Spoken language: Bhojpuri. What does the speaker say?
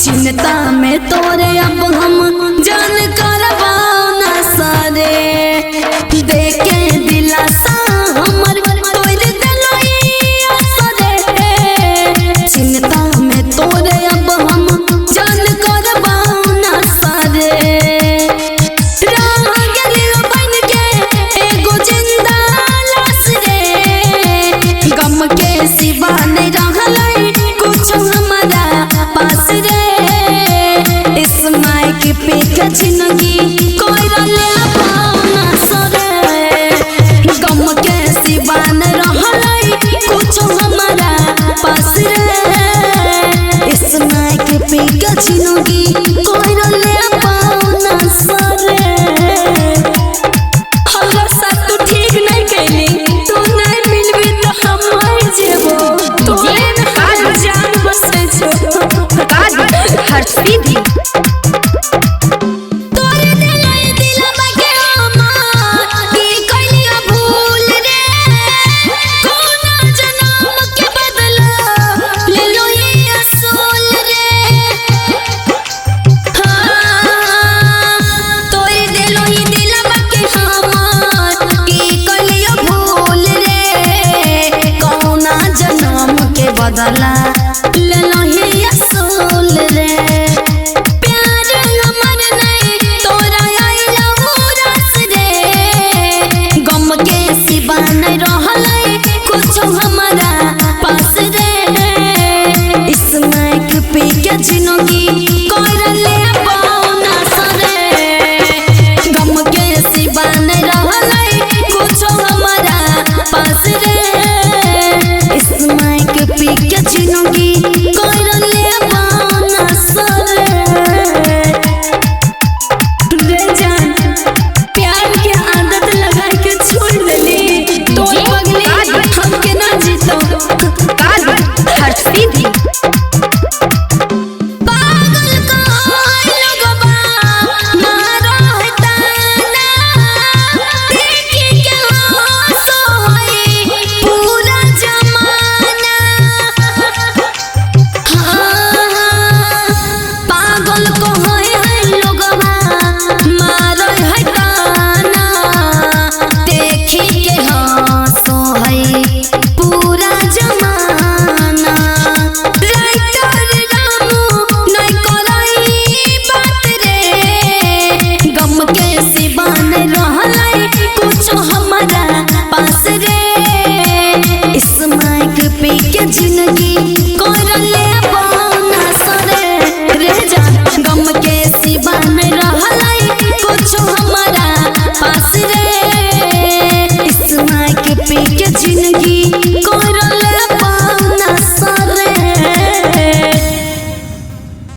चिंता में तोरे अब हम जान करवाओ ना सारे देखे दिलासा हमर तोर दिलोइया सरे। चिंता में तोरे अब हम जान करवाओ ना सारे रह गेलियो बन के एगो जिंदा लाश रे। गम के सिवा नहीं रहलै कुछ हमारा पास रे। इस्माइल के पीछे जिंदगी कोई रले अपना सरे। गम के सिवा न रहलै कुछ हमारा पास रे। इस्माइल के पीछे जिंदगी कोई रले अपना सरे। हमरा साथ तू ठीक नहीं कैली, तू नहीं मिलबी तो हम मर जेबो। तोरे न जान बसे छो हर सीधी तोरे दिलई दिलवा के हमार की कइलिया भूल रे। कोना जन्म के बदला ले लो ये असूल रे। तोरे दिलई दिलवा के हमार की कइलिया भूल रे। कोना जन्म के बदला ले लो